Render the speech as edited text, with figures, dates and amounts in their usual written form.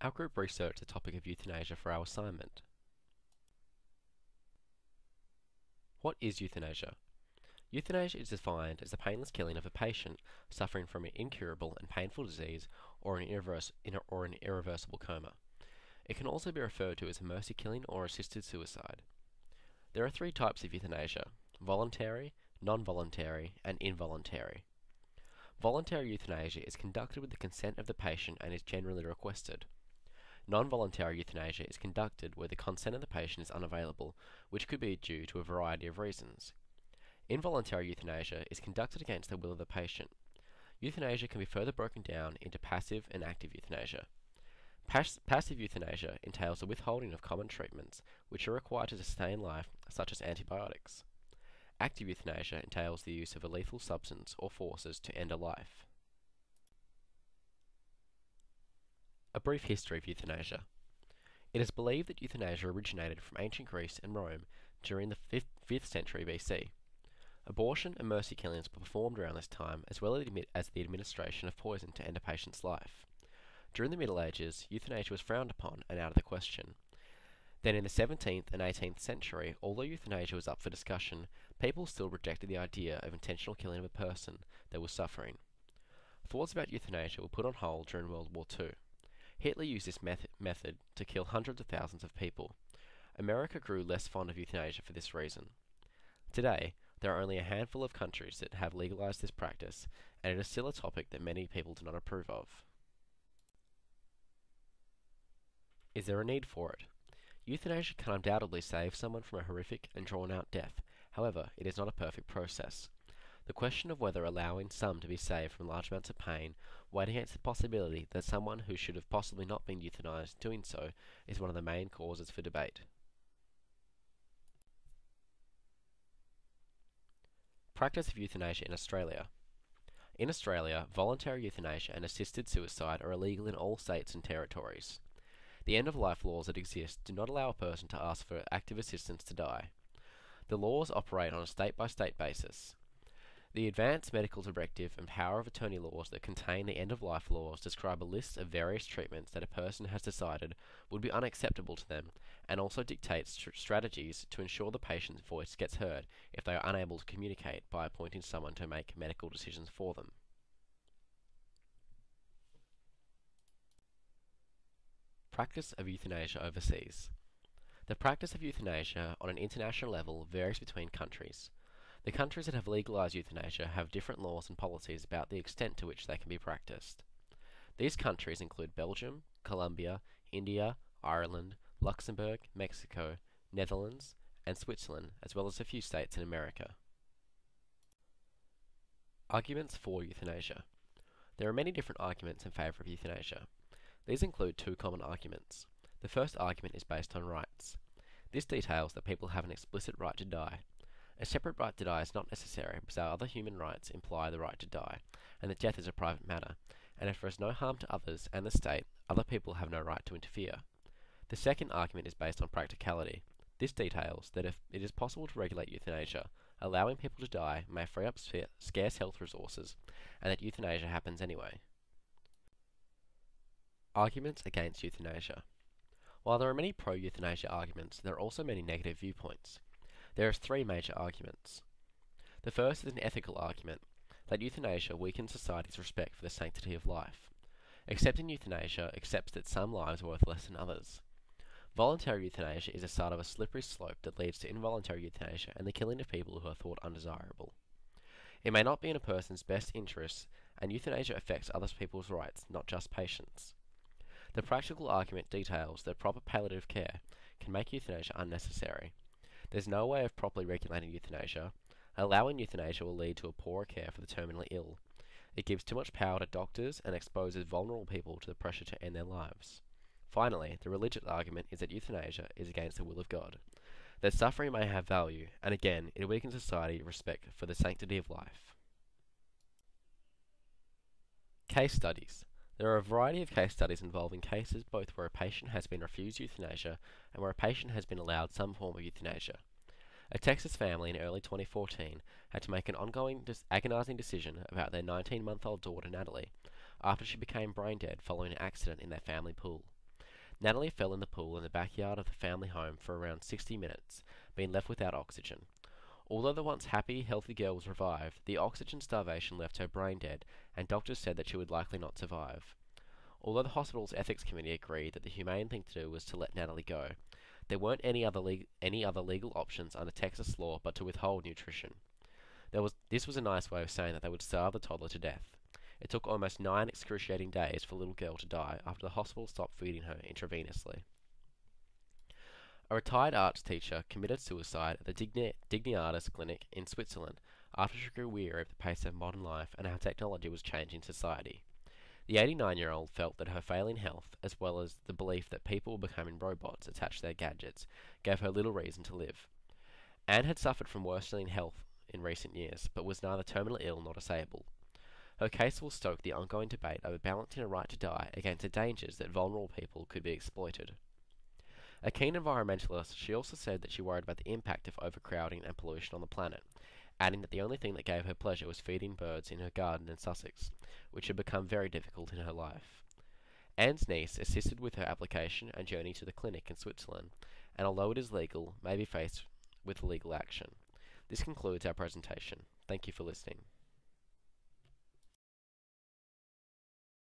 Our group researched the topic of euthanasia for our assignment. What is euthanasia? Euthanasia is defined as the painless killing of a patient suffering from an incurable and painful disease or an irreversible coma. It can also be referred to as mercy killing or assisted suicide. There are three types of euthanasia: voluntary, non-voluntary, and involuntary. Voluntary euthanasia is conducted with the consent of the patient and is generally requested. Non-voluntary euthanasia is conducted where the consent of the patient is unavailable, which could be due to a variety of reasons. Involuntary euthanasia is conducted against the will of the patient. Euthanasia can be further broken down into passive and active euthanasia. Passive euthanasia entails the withholding of common treatments which are required to sustain life, such as antibiotics. Active euthanasia entails the use of a lethal substance or forces to end a life. A brief history of euthanasia. It is believed that euthanasia originated from ancient Greece and Rome during the 5th century BC. Abortion and mercy killings were performed around this time, as well as the administration of poison to end a patient's life. During the Middle Ages, euthanasia was frowned upon and out of the question. Then in the 17th and 18th century, although euthanasia was up for discussion, people still rejected the idea of intentional killing of a person that was suffering. Thoughts about euthanasia were put on hold during World War II. Hitler used this method to kill hundreds of thousands of people. America grew less fond of euthanasia for this reason. Today, there are only a handful of countries that have legalized this practice, and it is still a topic that many people do not approve of. Is there a need for it? Euthanasia can undoubtedly save someone from a horrific and drawn-out death. However, it is not a perfect process. The question of whether allowing some to be saved from large amounts of pain, weighed against the possibility that someone who should have possibly not been euthanized doing so, is one of the main causes for debate. Practice of euthanasia in Australia. In Australia, voluntary euthanasia and assisted suicide are illegal in all states and territories. The end-of-life laws that exist do not allow a person to ask for active assistance to die. The laws operate on a state-by-state basis. The Advanced Medical Directive and Power of Attorney laws that contain the end-of-life laws describe a list of various treatments that a person has decided would be unacceptable to them, and also dictate strategies to ensure the patient's voice gets heard if they are unable to communicate by appointing someone to make medical decisions for them. Practice of euthanasia overseas. The practice of euthanasia on an international level varies between countries. The countries that have legalized euthanasia have different laws and policies about the extent to which they can be practiced. These countries include Belgium, Colombia, India, Ireland, Luxembourg, Mexico, Netherlands, and Switzerland, as well as a few states in America. Arguments for euthanasia. There are many different arguments in favour of euthanasia. These include two common arguments. The first argument is based on rights. This details that people have an explicit right to die. A separate right to die is not necessary because our other human rights imply the right to die, and that death is a private matter, and if there is no harm to others and the state, other people have no right to interfere. The second argument is based on practicality. This details that if it is possible to regulate euthanasia, allowing people to die may free up scarce health resources, and that euthanasia happens anyway. Arguments against euthanasia. While there are many pro-euthanasia arguments, there are also many negative viewpoints. There are three major arguments. The first is an ethical argument, that euthanasia weakens society's respect for the sanctity of life. Accepting euthanasia accepts that some lives are worth less than others. Voluntary euthanasia is a start of a slippery slope that leads to involuntary euthanasia and the killing of people who are thought undesirable. It may not be in a person's best interests, and euthanasia affects other people's rights, not just patients. The practical argument details that proper palliative care can make euthanasia unnecessary. There's no way of properly regulating euthanasia. Allowing euthanasia will lead to a poorer care for the terminally ill. It gives too much power to doctors and exposes vulnerable people to the pressure to end their lives. Finally, the religious argument is that euthanasia is against the will of God, that suffering may have value, and again, it weakens society's respect for the sanctity of life. Case studies. There are a variety of case studies involving cases both where a patient has been refused euthanasia and where a patient has been allowed some form of euthanasia. A Texas family in early 2014 had to make an ongoing, agonizing decision about their 19-month-old daughter Natalie after she became brain dead following an accident in their family pool. Natalie fell in the pool in the backyard of the family home for around 60 minutes, being left without oxygen. Although the once happy, healthy girl was revived, the oxygen starvation left her brain dead, and doctors said that she would likely not survive. Although the hospital's ethics committee agreed that the humane thing to do was to let Natalie go, there weren't any other legal options under Texas law but to withhold nutrition. This was a nice way of saying that they would starve the toddler to death. It took almost 9 excruciating days for the little girl to die after the hospital stopped feeding her intravenously. A retired arts teacher committed suicide at the Dignitas Clinic in Switzerland after she grew weary of the pace of modern life and how technology was changing society. The 89-year-old felt that her failing health, as well as the belief that people were becoming robots attached to their gadgets, gave her little reason to live. Anne had suffered from worsening health in recent years, but was neither terminally ill nor disabled. Her case will stoke the ongoing debate over balancing a right to die against the dangers that vulnerable people could be exploited. A keen environmentalist, she also said that she worried about the impact of overcrowding and pollution on the planet, adding that the only thing that gave her pleasure was feeding birds in her garden in Sussex, which had become very difficult in her life. Anne's niece assisted with her application and journey to the clinic in Switzerland, and although it is legal, may be faced with legal action. This concludes our presentation. Thank you for listening.